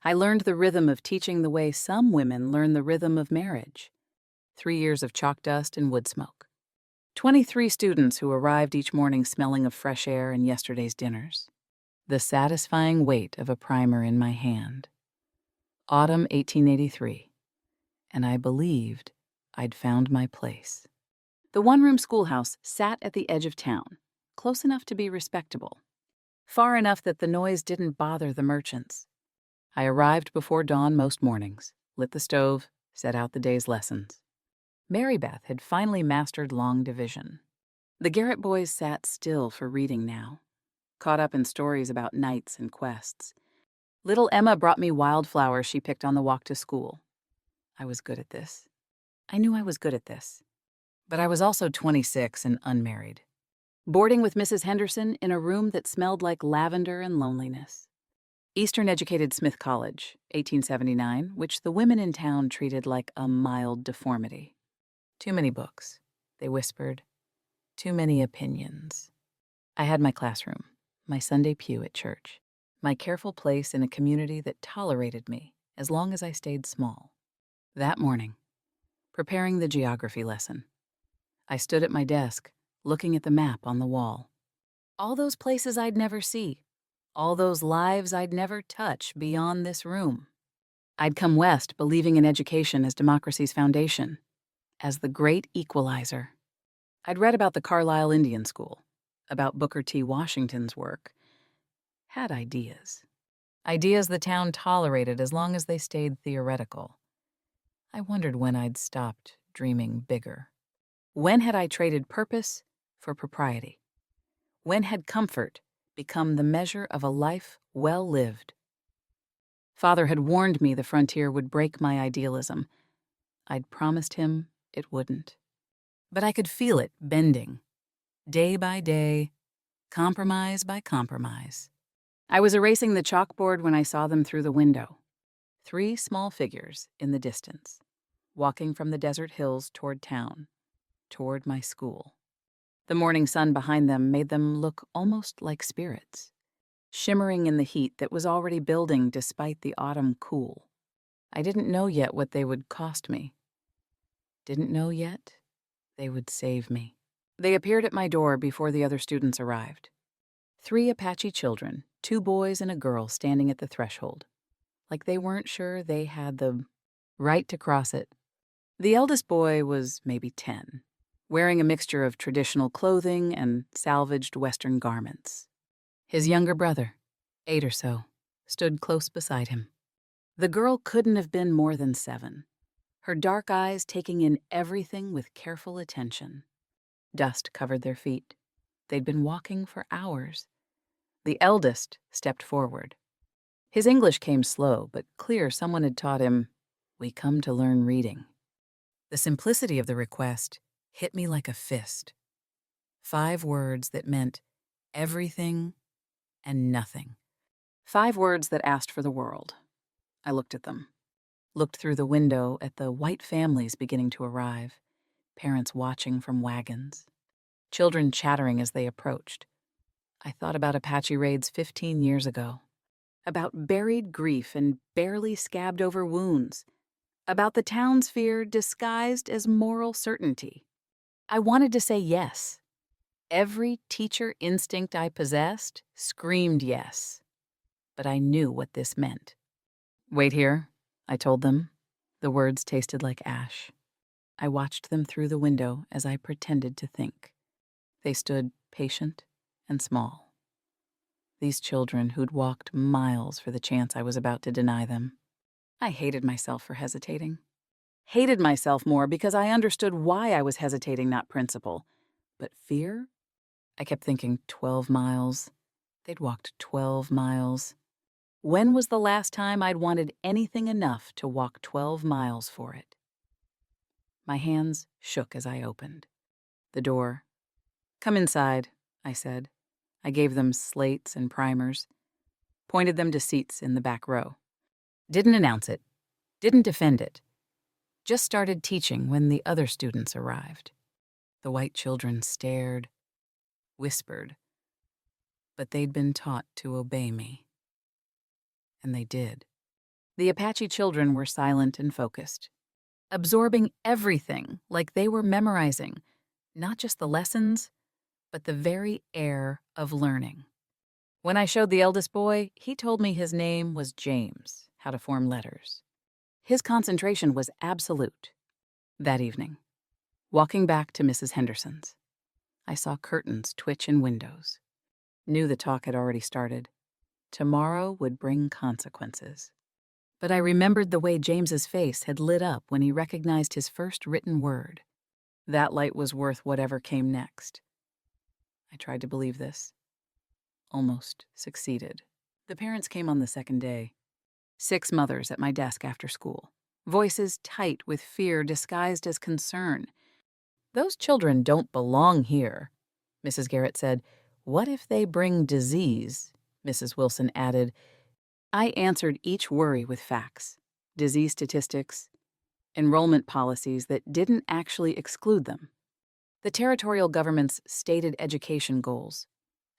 I learned the rhythm of teaching the way some women learn the rhythm of marriage. 3 years of chalk dust and wood smoke. 23 students who arrived each morning smelling of fresh air and yesterday's dinners. The satisfying weight of a primer in my hand. Autumn 1883. And I believed I'd found my place. The one-room schoolhouse sat at the edge of town, close enough to be respectable, far enough that the noise didn't bother the merchants. I arrived before dawn most mornings, lit the stove, set out the day's lessons. Mary Beth had finally mastered long division. The Garrett boys sat still for reading now, caught up in stories about knights and quests. Little Emma brought me wildflowers she picked on the walk to school. I was good at this. I knew I was good at this. But I was also 26 and unmarried, boarding with Mrs. Henderson in a room that smelled like lavender and loneliness. Eastern-educated Smith College, 1879, which the women in town treated like a mild deformity. Too many books, they whispered. Too many opinions. I had my classroom, my Sunday pew at church, my careful place in a community that tolerated me as long as I stayed small. That morning, preparing the geography lesson, I stood at my desk, looking at the map on the wall. All those places I'd never see. All those lives I'd never touch beyond this room. I'd come west believing in education as democracy's foundation, as the great equalizer. I'd read about the Carlisle Indian School, about Booker T. Washington's work. Had ideas. Ideas the town tolerated as long as they stayed theoretical. I wondered when I'd stopped dreaming bigger. When had I traded purpose for propriety? When had comfort become the measure of a life well lived? Father had warned me the frontier would break my idealism. I'd promised him it wouldn't. But I could feel it bending, day by day, compromise by compromise. I was erasing the chalkboard when I saw them through the window. 3 small figures in the distance, walking from the desert hills toward town, toward my school. The morning sun behind them made them look almost like spirits, shimmering in the heat that was already building despite the autumn cool. I didn't know yet what they would cost me. Didn't know yet they would save me. They appeared at my door before the other students arrived. 3 Apache children, 2 boys and a girl standing at the threshold, like they weren't sure they had the right to cross it. The eldest boy was maybe 10. Wearing a mixture of traditional clothing and salvaged Western garments. His younger brother, 8 or so, stood close beside him. The girl couldn't have been more than 7, her dark eyes taking in everything with careful attention. Dust covered their feet. They'd been walking for hours. The eldest stepped forward. His English came slow, but clear someone had taught him, "We come to learn reading." The simplicity of the request hit me like a fist. 5 words that meant everything and nothing. 5 words that asked for the world. I looked at them. Looked through the window at the white families beginning to arrive, parents watching from wagons, children chattering as they approached. I thought about Apache raids 15 years ago, about buried grief and barely scabbed over wounds, about the town's fear disguised as moral certainty. I wanted to say yes. Every teacher instinct I possessed screamed yes. But I knew what this meant. "Wait here," I told them. The words tasted like ash. I watched them through the window as I pretended to think. They stood patient and small. These children who'd walked miles for the chance I was about to deny them. I hated myself for hesitating. Hated myself more because I understood why I was hesitating, not principle. But fear? I kept thinking 12 miles. They'd walked 12 miles. When was the last time I'd wanted anything enough to walk 12 miles for it? My hands shook as I opened the door. "Come inside," I said. I gave them slates and primers, pointed them to seats in the back row. Didn't announce it, didn't defend it. Just started teaching when the other students arrived. The white children stared, whispered, but they'd been taught to obey me. And they did. The Apache children were silent and focused, absorbing everything like they were memorizing, not just the lessons, but the very air of learning. When I showed the eldest boy, he told me his name was James, how to form letters. His concentration was absolute. That evening, walking back to Mrs. Henderson's, I saw curtains twitch in windows. Knew the talk had already started. Tomorrow would bring consequences. But I remembered the way James's face had lit up when he recognized his first written word. That light was worth whatever came next. I tried to believe this. Almost succeeded. The parents came on the second day. 6 mothers at my desk after school, voices tight with fear disguised as concern. "Those children don't belong here," Mrs. Garrett said. "What if they bring disease?" Mrs. Wilson added. I answered each worry with facts, disease statistics, enrollment policies that didn't actually exclude them, the territorial government's stated education goals.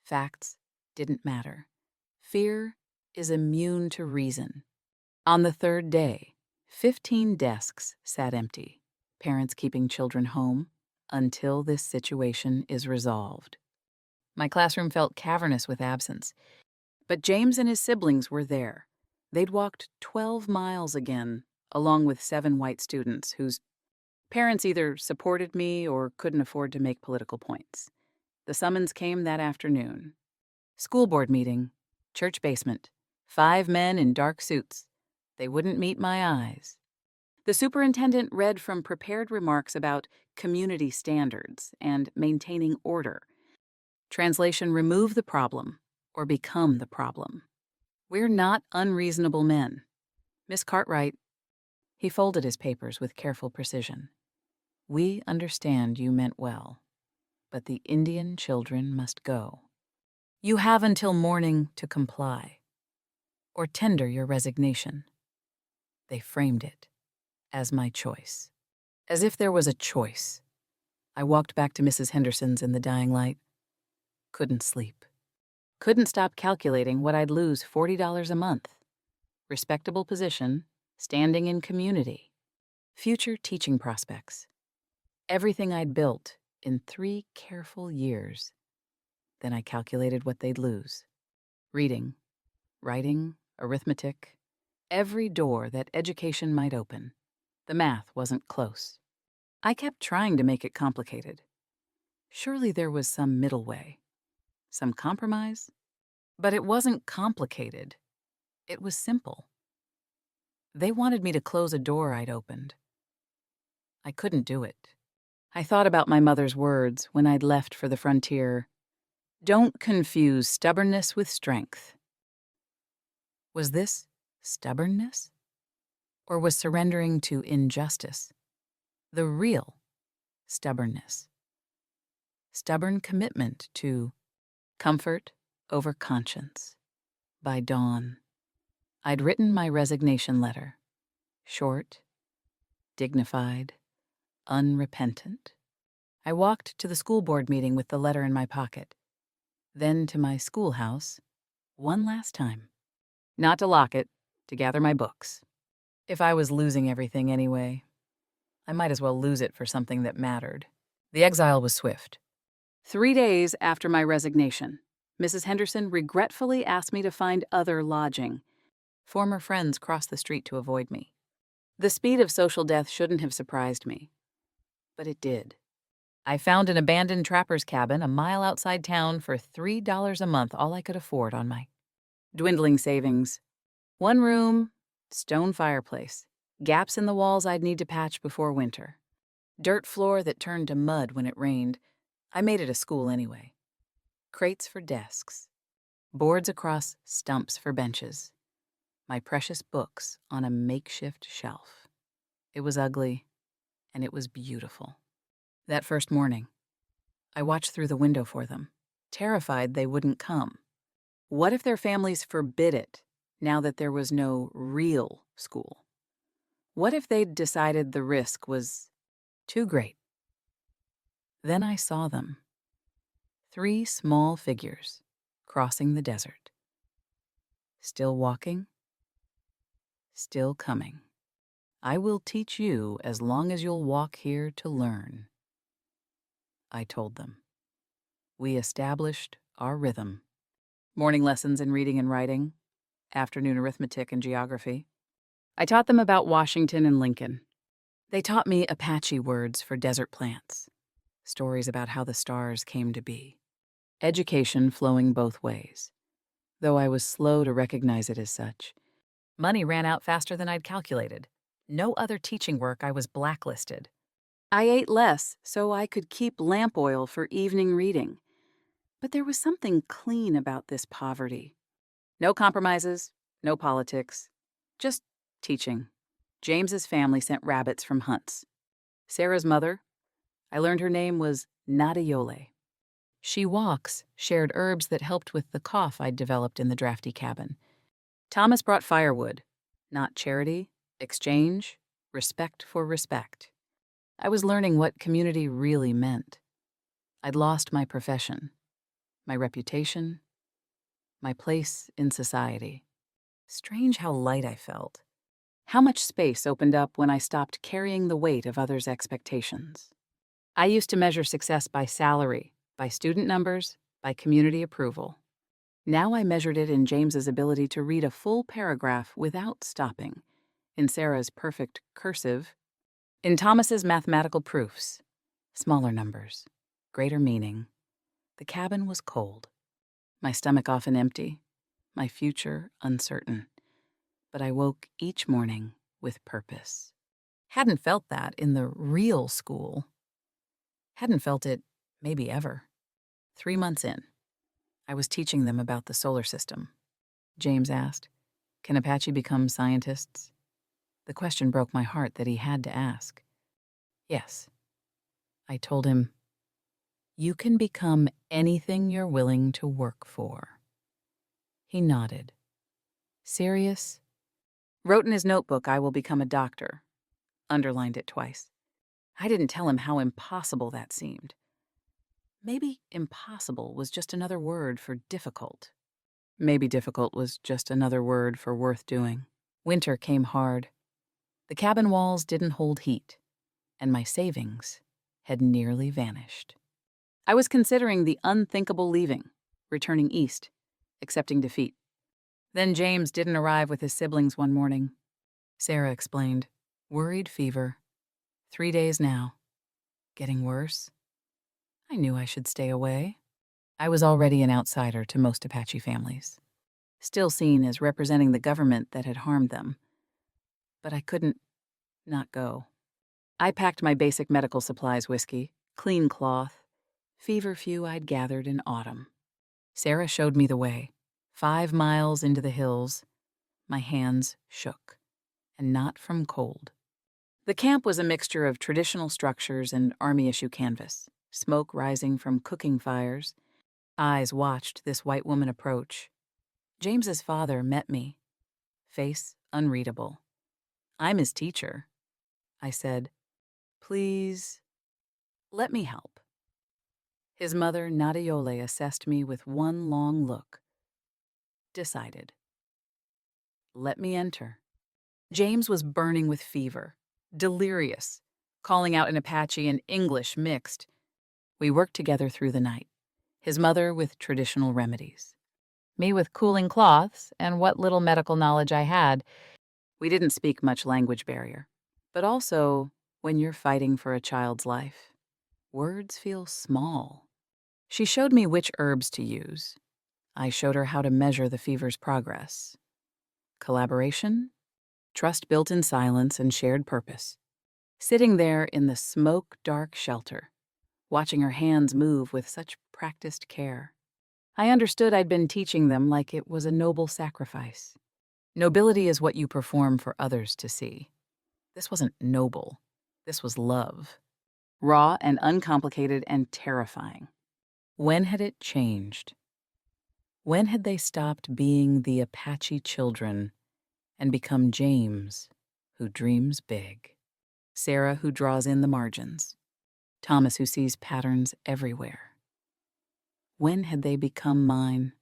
Facts didn't matter. Fear is immune to reason. On the third day, 15 desks sat empty, parents keeping children home until this situation is resolved. My classroom felt cavernous with absence, but James and his siblings were there. They'd walked 12 miles again, along with 7 white students whose parents either supported me or couldn't afford to make political points. The summons came that afternoon. School board meeting, church basement, 5 men in dark suits. They wouldn't meet my eyes. The superintendent read from prepared remarks about community standards and maintaining order. Translation: remove the problem or become the problem. We're not unreasonable men. Miss Cartwright, he folded his papers with careful precision. We understand you meant well, but the Indian children must go. You have until morning to comply or tender your resignation. They framed it as my choice. As if there was a choice. I walked back to Mrs. Henderson's in the dying light. Couldn't sleep. Couldn't stop calculating what I'd lose $40 a month. Respectable position, standing in community, future teaching prospects. Everything I'd built in 3 careful years. Then I calculated what they'd lose. Reading, writing, arithmetic, every door that education might open. The math wasn't close. I kept trying to make it complicated. Surely there was some middle way, some compromise. But it wasn't complicated. It was simple. They wanted me to close a door I'd opened. I couldn't do it. I thought about my mother's words when I'd left for the frontier. Don't confuse stubbornness with strength. Was this stubbornness? Or was surrendering to injustice the real stubbornness? Stubborn commitment to comfort over conscience. By dawn, I'd written my resignation letter. Short, dignified, unrepentant. I walked to the school board meeting with the letter in my pocket. Then to my schoolhouse, one last time. Not to lock it, to gather my books. If I was losing everything anyway, I might as well lose it for something that mattered. The exile was swift. 3 days after my resignation, Mrs. Henderson regretfully asked me to find other lodging. Former friends crossed the street to avoid me. The speed of social death shouldn't have surprised me, but it did. I found an abandoned trapper's cabin a mile outside town for $3 a month, all I could afford on my dwindling savings. 1 room, stone fireplace, gaps in the walls I'd need to patch before winter. Dirt floor that turned to mud when it rained. I made it a school anyway. Crates for desks, boards across stumps for benches. My precious books on a makeshift shelf. It was ugly, and it was beautiful. That first morning, I watched through the window for them, terrified they wouldn't come. What if their families forbid it, now that there was no real school? What if they'd decided the risk was too great? Then I saw them. 3 small figures crossing the desert. Still walking, Still coming. I will teach you as long as you'll walk here to learn. I told them. We established our rhythm. Morning lessons in reading and writing, afternoon arithmetic and geography. I taught them about Washington and Lincoln. They taught me Apache words for desert plants, stories about how the stars came to be. Education flowing both ways, though I was slow to recognize it as such. Money ran out faster than I'd calculated. No other teaching work I was blacklisted. I ate less so I could keep lamp oil for evening reading. But there was something clean about this poverty. No compromises, no politics, just teaching. James's family sent rabbits from hunts. Sarah's mother, I learned her name was Nadayole. She walks shared herbs that helped with the cough I'd developed in the drafty cabin. Thomas brought firewood, not charity, exchange, respect for respect. I was learning what community really meant. I'd lost my profession, my reputation, my place in society. Strange how light I felt. How much space opened up when I stopped carrying the weight of others' expectations. I used to measure success by salary, by student numbers, by community approval. Now I measured it in James's ability to read a full paragraph without stopping, in Sarah's perfect cursive, in Thomas's mathematical proofs, smaller numbers, greater meaning. The cabin was cold, my stomach often empty, my future uncertain. But I woke each morning with purpose. Hadn't felt that in the real school. Hadn't felt it maybe ever. 3 months in, I was teaching them about the solar system. James asked, "Can Apache become scientists?" The question broke my heart that he had to ask. Yes. I told him, "You can become anything you're willing to work for." He nodded. Serious? Wrote in his notebook, "I will become a doctor." Underlined it twice. I didn't tell him how impossible that seemed. Maybe impossible was just another word for difficult. Maybe difficult was just another word for worth doing. Winter came hard. The cabin walls didn't hold heat, and my savings had nearly vanished. I was considering the unthinkable leaving, returning east, accepting defeat. Then James didn't arrive with his siblings one morning. Sarah explained, "Worried fever. 3 days now. Getting worse." I knew I should stay away. I was already an outsider to most Apache families, still seen as representing the government that had harmed them. But I couldn't not go. I packed my basic medical supplies whiskey, clean cloth, feverfew I'd gathered in autumn. Sarah showed me the way. 5 miles into the hills, my hands shook, and not from cold. The camp was a mixture of traditional structures and army-issue canvas, smoke rising from cooking fires. Eyes watched this white woman approach. James's father met me, face unreadable. "I'm his teacher." I said, "Please, let me help." His mother, Nadayole, assessed me with one long look. Decided. Let me enter. James was burning with fever, delirious, calling out in Apache and English mixed. We worked together through the night, his mother with traditional remedies, me with cooling cloths and what little medical knowledge I had. We didn't speak much language barrier, but also, when you're fighting for a child's life, words feel small. She showed me which herbs to use. I showed her how to measure the fever's progress. Collaboration, trust built in silence and shared purpose. Sitting there in the smoke-dark shelter, watching her hands move with such practiced care. I understood I'd been teaching them like it was a noble sacrifice. Nobility is what you perform for others to see. This wasn't noble. This was love. Raw and uncomplicated and terrifying. When had it changed? When had they stopped being the Apache children and become James, who dreams big, Sarah, who draws in the margins, Thomas, who sees patterns everywhere? When had they become mine?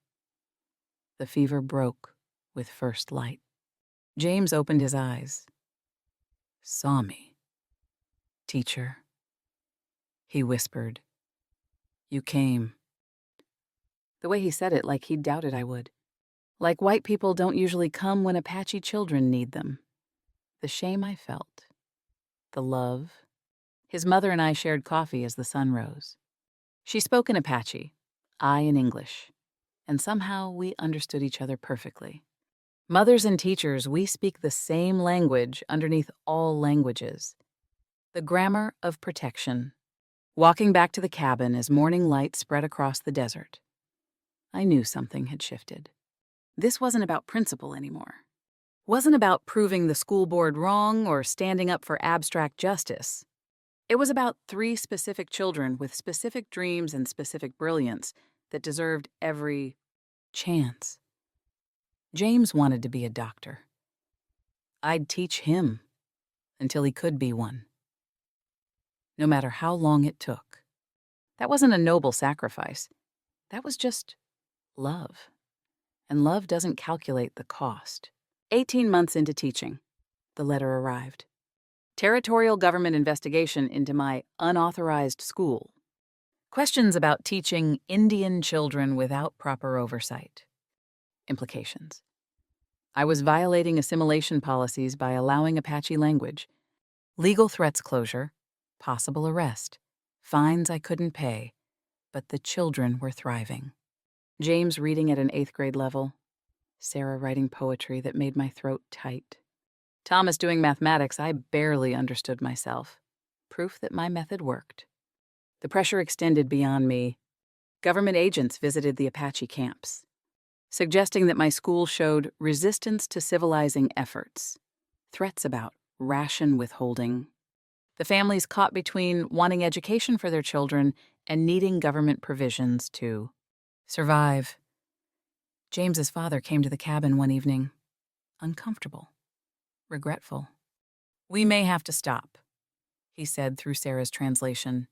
The fever broke with first light. James opened his eyes. Saw me. Teacher, he whispered. You came. The way he said it, like he doubted I would. Like white people don't usually come when Apache children need them. The shame I felt. The love. His mother and I shared coffee as the sun rose. She spoke in Apache, I in English, and somehow we understood each other perfectly. Mothers and teachers, we speak the same language underneath all languages. The grammar of protection. Walking back to the cabin as morning light spread across the desert, I knew something had shifted. This wasn't about principle anymore. Wasn't about proving the school board wrong or standing up for abstract justice. It was about 3 specific children with specific dreams and specific brilliance that deserved every chance. James wanted to be a doctor. I'd teach him until he could be one. No matter how long it took. That wasn't a noble sacrifice. That was just love. And love doesn't calculate the cost. 18 months into teaching, the letter arrived. Territorial government investigation into my unauthorized school. Questions about teaching Indian children without proper oversight. Implications. I was violating assimilation policies by allowing Apache language. Legal threats closure. Possible arrest. Fines I couldn't pay. But the children were thriving. James reading at an 8th grade level. Sarah writing poetry that made my throat tight. Thomas doing mathematics I barely understood myself. Proof that my method worked. The pressure extended beyond me. Government agents visited the Apache camps, suggesting that my school showed resistance to civilizing efforts. Threats about ration withholding. The families caught between wanting education for their children and needing government provisions to survive. James's father came to the cabin one evening, uncomfortable, regretful. We may have to stop, he said through Sarah's translation.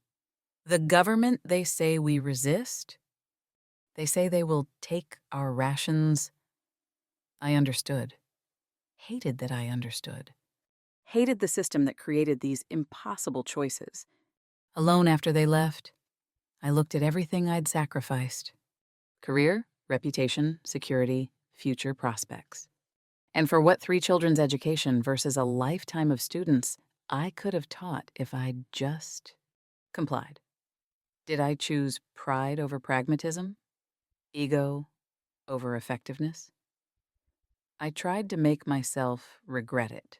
The government they say we resist? They say they will take our rations. I understood. Hated that I understood. Hated the system that created these impossible choices. Alone after they left, I looked at everything I'd sacrificed. Career, reputation, security, future prospects. And for what 3 children's education versus a lifetime of students I could have taught if I'd just complied. Did I choose pride over pragmatism? Ego over effectiveness? I tried to make myself regret it.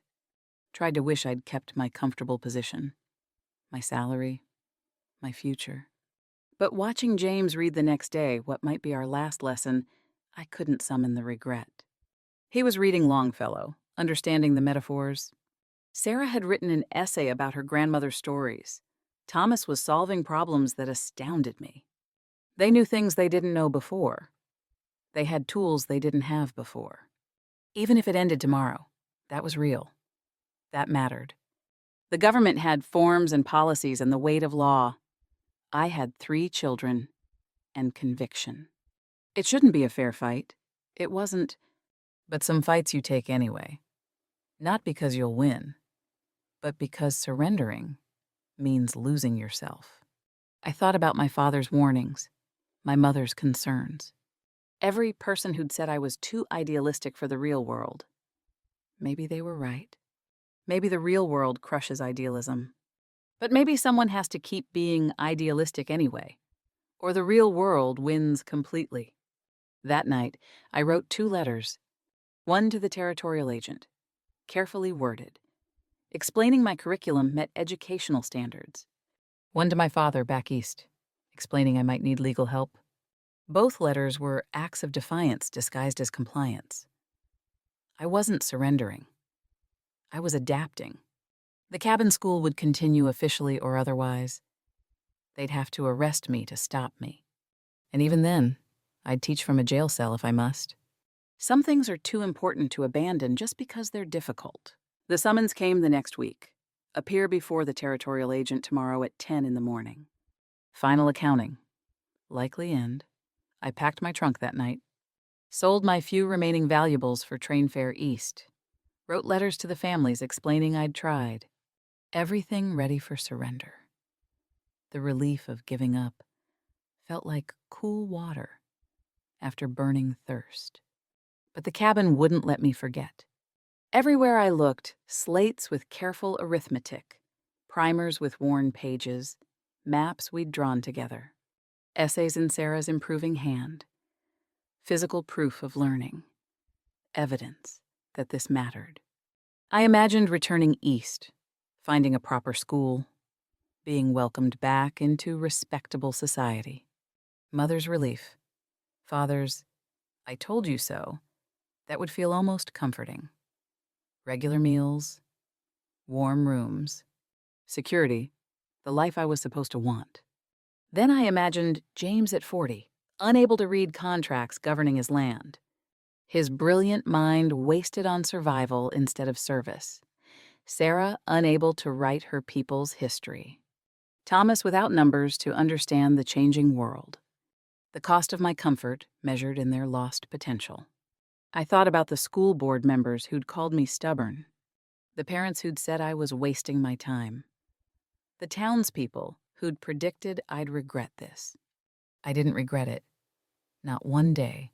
Tried to wish I'd kept my comfortable position, my salary, my future. But watching James read the next day what might be our last lesson, I couldn't summon the regret. He was reading Longfellow, understanding the metaphors. Sarah had written an essay about her grandmother's stories. Thomas was solving problems that astounded me. They knew things they didn't know before. They had tools they didn't have before. Even if it ended tomorrow, that was real. That mattered. The government had forms and policies and the weight of law. I had 3 children and conviction. It shouldn't be a fair fight. It wasn't. But some fights you take anyway. Not because you'll win, but because surrendering means losing yourself. I thought about my father's warnings, my mother's concerns. Every person who'd said I was too idealistic for the real world. Maybe they were right. Maybe the real world crushes idealism. But maybe someone has to keep being idealistic anyway, or the real world wins completely. That night, I wrote 2 letters, one to the territorial agent, carefully worded, explaining my curriculum met educational standards. One to my father back east, explaining I might need legal help. Both letters were acts of defiance disguised as compliance. I wasn't surrendering. I was adapting. The cabin school would continue officially or otherwise. They'd have to arrest me to stop me. And even then, I'd teach from a jail cell if I must. Some things are too important to abandon just because they're difficult. The summons came the next week. Appear before the territorial agent tomorrow at 10 in the morning. Final accounting. Likely end. I packed my trunk that night. Sold my few remaining valuables for train fare east. Wrote letters to the families explaining I'd tried. Everything ready for surrender. The relief of giving up felt like cool water after burning thirst. But the cabin wouldn't let me forget. Everywhere I looked, slates with careful arithmetic, primers with worn pages, maps we'd drawn together, essays in Sarah's improving hand, physical proof of learning, evidence that this mattered. I imagined returning east, finding a proper school, being welcomed back into respectable society. Mother's relief, father's, "I told you so," that would feel almost comforting. Regular meals, warm rooms, security, the life I was supposed to want. Then I imagined James at 40, unable to read contracts governing his land. His brilliant mind wasted on survival instead of service. Sarah unable to write her people's history. Thomas without numbers to understand the changing world. The cost of my comfort measured in their lost potential. I thought about the school board members who'd called me stubborn, the parents who'd said I was wasting my time, the townspeople who'd predicted I'd regret this. I didn't regret it. Not one day.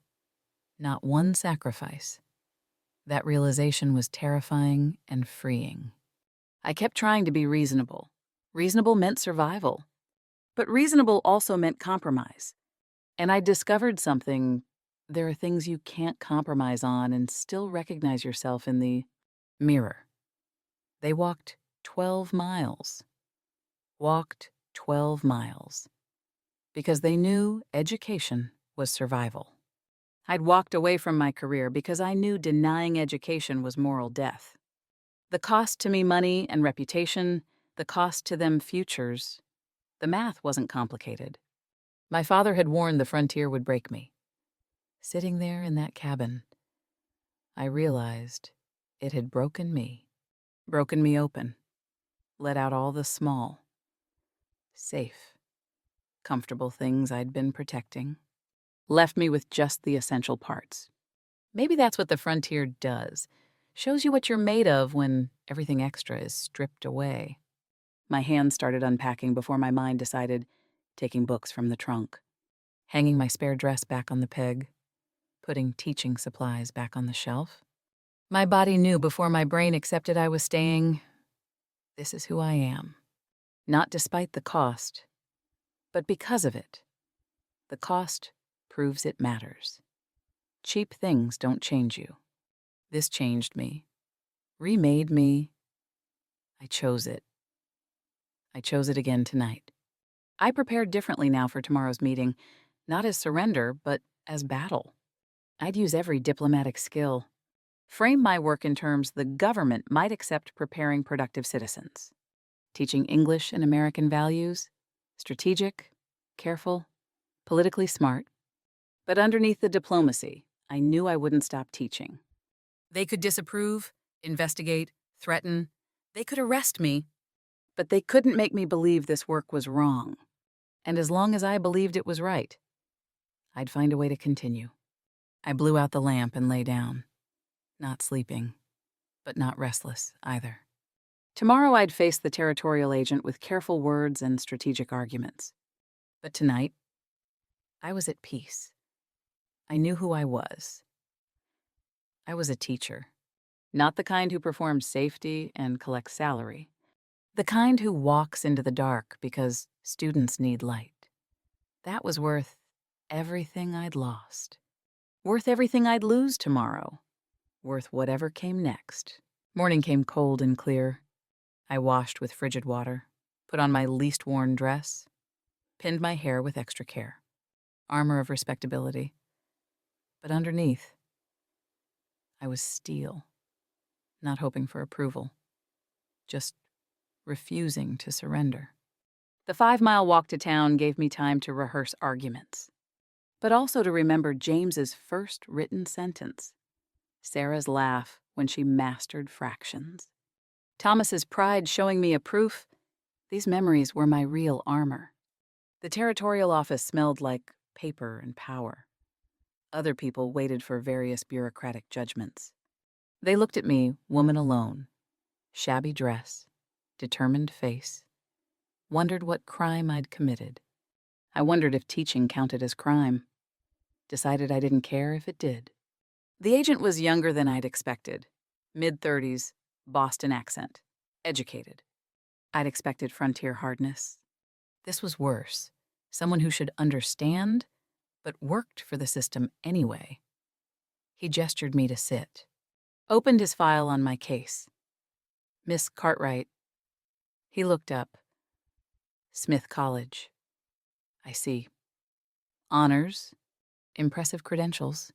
Not one sacrifice. That realization was terrifying and freeing. I kept trying to be reasonable. Reasonable meant survival. But reasonable also meant compromise. And I discovered something. There are things you can't compromise on and still recognize yourself in the mirror. They walked 12 miles. Walked 12 miles. Because they knew education was survival. I'd walked away from my career because I knew denying education was moral death. The cost to me money and reputation, the cost to them futures. The math wasn't complicated. My father had warned the frontier would break me. Sitting there in that cabin, I realized it had broken me open, let out all the small, safe, comfortable things I'd been protecting, left me with just the essential parts. Maybe that's what the frontier does. Shows you what you're made of when everything extra is stripped away. My hands started unpacking before my mind decided, taking books from the trunk, hanging my spare dress back on the peg, putting teaching supplies back on the shelf. My body knew before my brain accepted I was staying, this is who I am. Not despite the cost, but because of it. The cost proves it matters. Cheap things don't change you. This changed me, remade me. I chose it. I chose it again tonight. I prepared differently now for tomorrow's meeting, not as surrender, but as battle. I'd use every diplomatic skill. Frame my work in terms the government might accept preparing productive citizens. Teaching English and American values, strategic, careful, politically smart. But underneath the diplomacy, I knew I wouldn't stop teaching. They could disapprove, investigate, threaten. They could arrest me, but they couldn't make me believe this work was wrong. And as long as I believed it was right, I'd find a way to continue. I blew out the lamp and lay down, not sleeping, but not restless either. Tomorrow I'd face the territorial agent with careful words and strategic arguments. But tonight, I was at peace. I knew who I was. I was a teacher, not the kind who performs safety and collects salary, the kind who walks into the dark because students need light. That was worth everything I'd lost, worth everything I'd lose tomorrow, worth whatever came next. Morning came cold and clear. I washed with frigid water, put on my least worn dress, pinned my hair with extra care. Armor of respectability. But underneath, I was steel, not hoping for approval, just refusing to surrender. The 5-mile walk to town gave me time to rehearse arguments, but also to remember James's first written sentence, Sarah's laugh when she mastered fractions, Thomas's pride showing me a proof. These memories were my real armor. The territorial office smelled like paper and power. Other people waited for various bureaucratic judgments. They looked at me, woman alone, shabby dress, determined face, wondered what crime I'd committed. I wondered if teaching counted as crime. Decided I didn't care if it did. The agent was younger than I'd expected. Mid-30s, Boston accent. Educated. I'd expected frontier hardness. This was worse. Someone who should understand, but worked for the system anyway. He gestured me to sit. Opened his file on my case. Miss Cartwright. He looked up. Smith College. I see. Honors. Impressive credentials.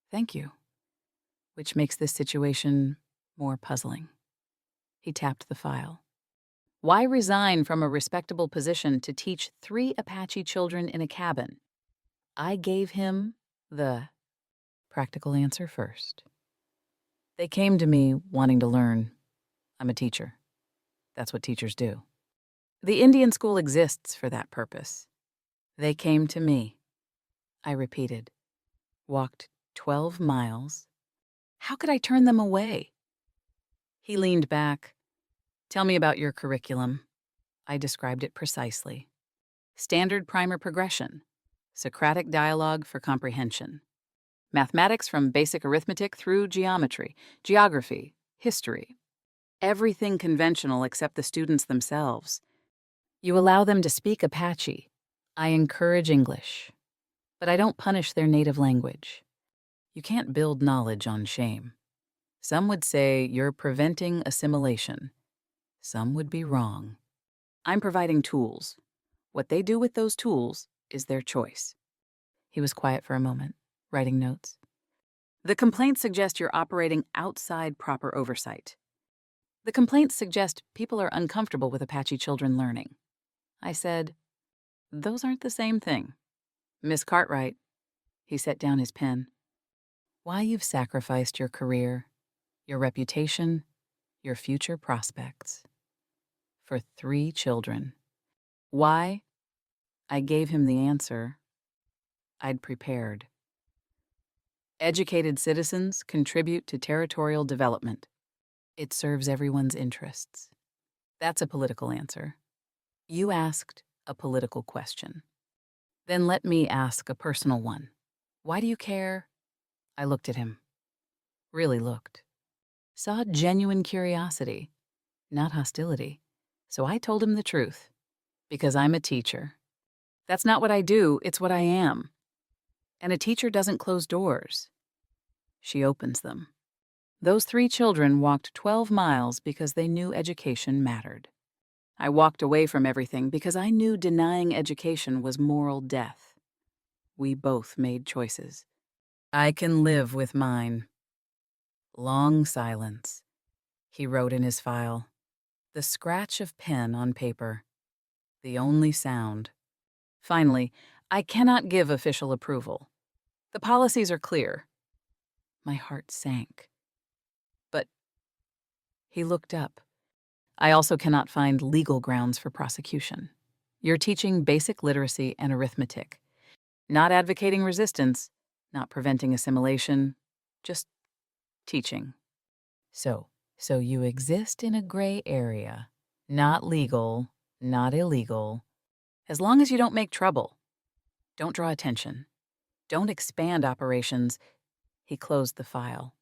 Thank you. Which makes this situation more puzzling. He tapped the file. Why resign from a respectable position to teach 3 Apache children in a cabin? I gave him the practical answer first. They came to me wanting to learn. I'm a teacher. That's what teachers do. The Indian school exists for that purpose. They came to me. I repeated. Walked 12 miles. How could I turn them away? He leaned back. Tell me about your curriculum. I described it precisely. Standard primer progression. Socratic dialogue for comprehension. Mathematics from basic arithmetic through geometry, geography, history. Everything conventional except the students themselves. You allow them to speak Apache. I encourage English. But I don't punish their native language. You can't build knowledge on shame. Some would say you're preventing assimilation. Some would be wrong. I'm providing tools. What they do with those tools is their choice. He was quiet for a moment, writing notes. The complaints suggest you're operating outside proper oversight. The complaints suggest people are uncomfortable with Apache children learning. I said, those aren't the same thing. Miss Cartwright. He set down his pen. Why you've sacrificed your career, your reputation, your future prospects. For 3 children. Why? I gave him the answer. I'd prepared. Educated citizens contribute to territorial development. It serves everyone's interests. That's a political answer. You asked a political question. Then let me ask a personal one. Why do you care? I looked at him. Really looked. Saw genuine curiosity, not hostility. So I told him the truth. Because I'm a teacher. That's not what I do, it's what I am. And a teacher doesn't close doors. She opens them. Those 3 children walked 12 miles because they knew education mattered. I walked away from everything because I knew denying education was moral death. We both made choices. I can live with mine. Long silence. He wrote in his file. The scratch of pen on paper. The only sound. Finally, I cannot give official approval. The policies are clear. My heart sank. But he looked up. I also cannot find legal grounds for prosecution. You're teaching basic literacy and arithmetic. Not advocating resistance, not preventing assimilation, just teaching. So you exist in a gray area. Not legal, not illegal. As long as you don't make trouble. Don't draw attention. Don't expand operations. He closed the file.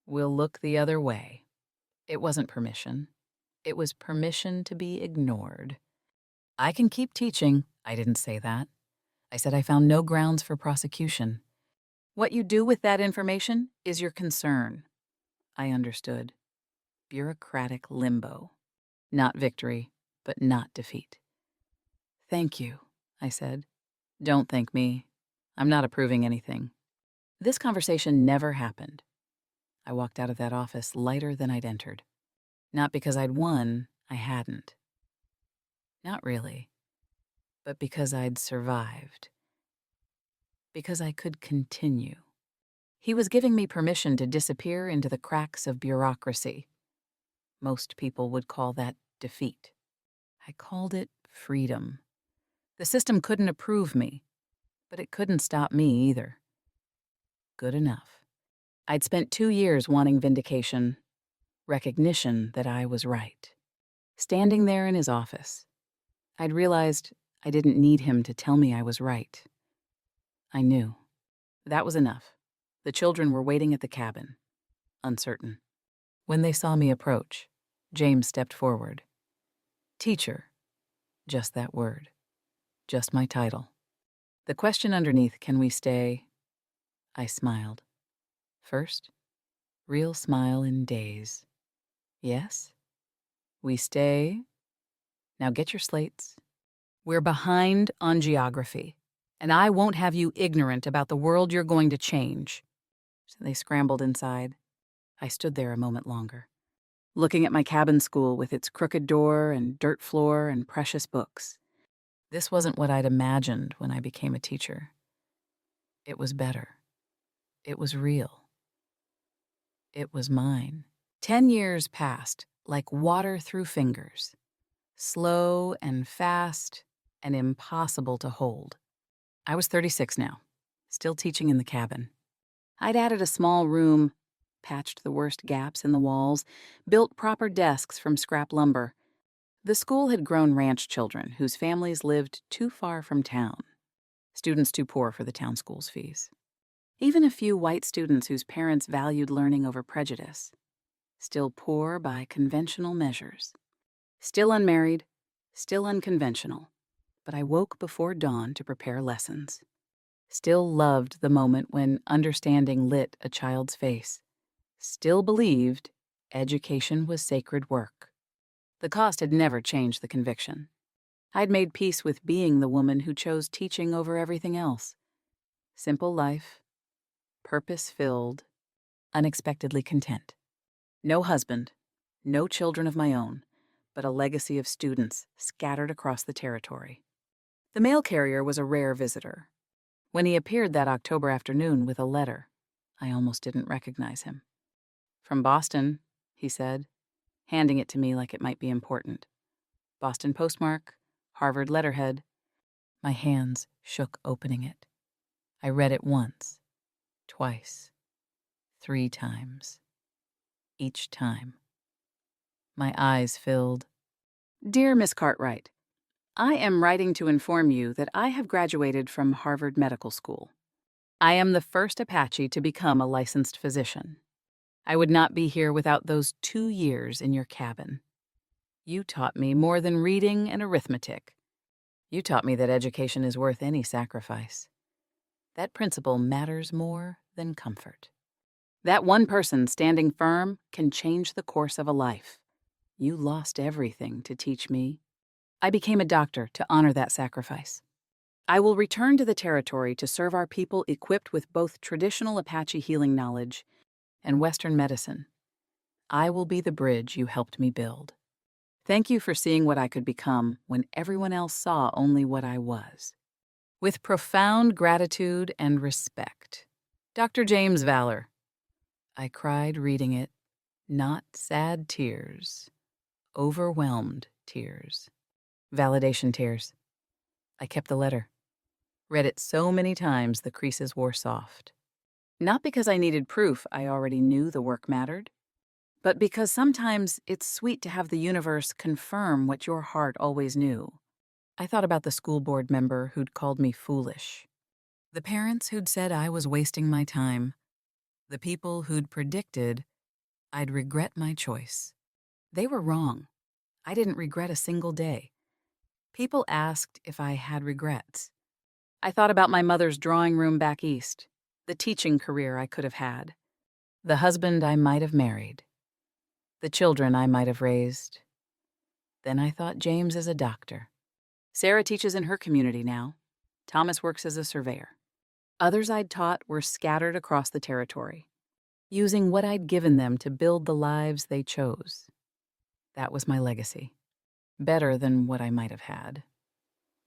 We'll look the other way. It wasn't permission. It was permission to be ignored. I can keep teaching. I didn't say that. I said I found no grounds for prosecution. What you do with that information is your concern. I understood. Bureaucratic limbo. Not victory, but not defeat. Thank you, I said. Don't thank me. I'm not approving anything. This conversation never happened. I walked out of that office lighter than I'd entered. Not because I'd won, I hadn't. Not really. But because I'd survived. Because I could continue. He was giving me permission to disappear into the cracks of bureaucracy. Most people would call that defeat. I called it freedom. The system couldn't approve me, but it couldn't stop me either. Good enough. I'd spent 2 years wanting vindication, recognition that I was right. Standing there in his office, I'd realized I didn't need him to tell me I was right. I knew. That was enough. The children were waiting at the cabin, uncertain. When they saw me approach, James stepped forward. Teacher. Just that word. Just my title. The question underneath, can we stay? I smiled. First, real smile in days. Yes? We stay? Now get your slates. We're behind on geography, and I won't have you ignorant about the world you're going to change. So they scrambled inside. I stood there a moment longer, looking at my cabin school with its crooked door and dirt floor and precious books. This wasn't what I'd imagined when I became a teacher. It was better. It was real. It was mine. 10 years passed like water through fingers, slow and fast and impossible to hold. I was 36 now, still teaching in the cabin. I'd added a small room, patched the worst gaps in the walls, built proper desks from scrap lumber. The school had grown ranch children whose families lived too far from town, students too poor for the town school's fees. Even a few white students whose parents valued learning over prejudice. Still poor by conventional measures. Still unmarried, still unconventional. But I woke before dawn to prepare lessons. Still loved the moment when understanding lit a child's face. Still believed education was sacred work. The cost had never changed the conviction. I'd made peace with being the woman who chose teaching over everything else. Simple life, purpose-filled, unexpectedly content. No husband, no children of my own, but a legacy of students scattered across the territory. The mail carrier was a rare visitor. When he appeared that October afternoon with a letter, I almost didn't recognize him. From Boston, he said, handing it to me like it might be important. Boston postmark, Harvard letterhead. My hands shook opening it. I read it once, twice, 3 times. Each time, my eyes filled. Dear Miss Cartwright, I am writing to inform you that I have graduated from Harvard Medical School. I am the first Apache to become a licensed physician. I would not be here without those 2 years in your cabin. You taught me more than reading and arithmetic. You taught me that education is worth any sacrifice. That principle matters more than comfort. That one person standing firm can change the course of a life. You lost everything to teach me. I became a doctor to honor that sacrifice. I will return to the territory to serve our people equipped with both traditional Apache healing knowledge and Western medicine. I will be the bridge you helped me build. Thank you for seeing what I could become when everyone else saw only what I was. With profound gratitude and respect. Dr. James Valor. I cried reading it, not sad tears, overwhelmed tears. Validation tears. I kept the letter. Read it so many times the creases wore soft. Not because I needed proof I already knew the work mattered, but because sometimes it's sweet to have the universe confirm what your heart always knew. I thought about the school board member who'd called me foolish, the parents who'd said I was wasting my time, the people who'd predicted I'd regret my choice. They were wrong. I didn't regret a single day. People asked if I had regrets. I thought about my mother's drawing room back east, the teaching career I could have had, the husband I might have married, the children I might have raised. Then I thought James is a doctor. Sarah teaches in her community now. Thomas works as a surveyor. Others I'd taught were scattered across the territory, using what I'd given them to build the lives they chose. That was my legacy. Better than what I might have had.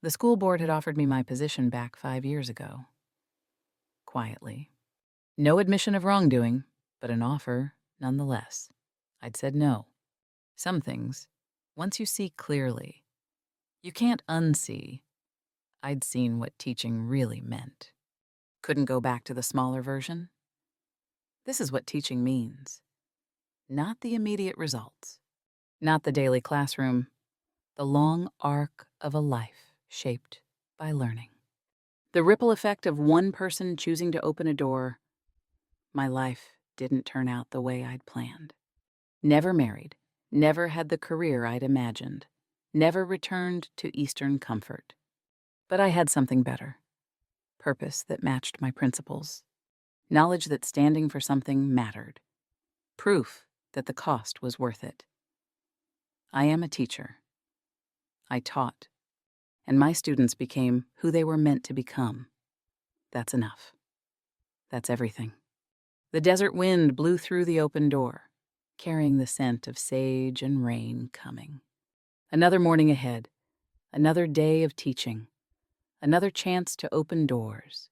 The school board had offered me my position back 5 years ago. Quietly. No admission of wrongdoing, but an offer nonetheless. I'd said no. Some things, once you see clearly, you can't unsee. I'd seen what teaching really meant. Couldn't go back to the smaller version. This is what teaching means. Not the immediate results, not the daily classroom, the long arc of a life shaped by learning. The ripple effect of one person choosing to open a door. My life didn't turn out the way I'd planned. Never married, never had the career I'd imagined, never returned to Eastern comfort. But I had something better. Purpose that matched my principles. Knowledge that standing for something mattered. Proof that the cost was worth it. I am a teacher. I taught, and my students became who they were meant to become. That's enough. That's everything. The desert wind blew through the open door, carrying the scent of sage and rain coming. Another morning ahead, another day of teaching, another chance to open doors.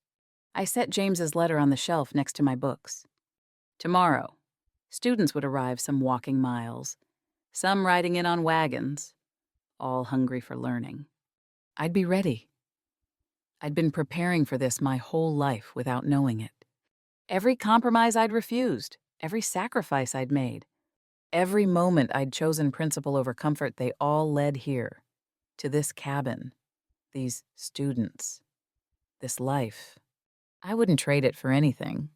I set James's letter on the shelf next to my books. Tomorrow, students would arrive some walking miles, some riding in on wagons, all hungry for learning. I'd be ready. I'd been preparing for this my whole life without knowing it. Every compromise I'd refused, every sacrifice I'd made, every moment I'd chosen principle over comfort, they all led here, to this cabin, these students, this life. I wouldn't trade it for anything.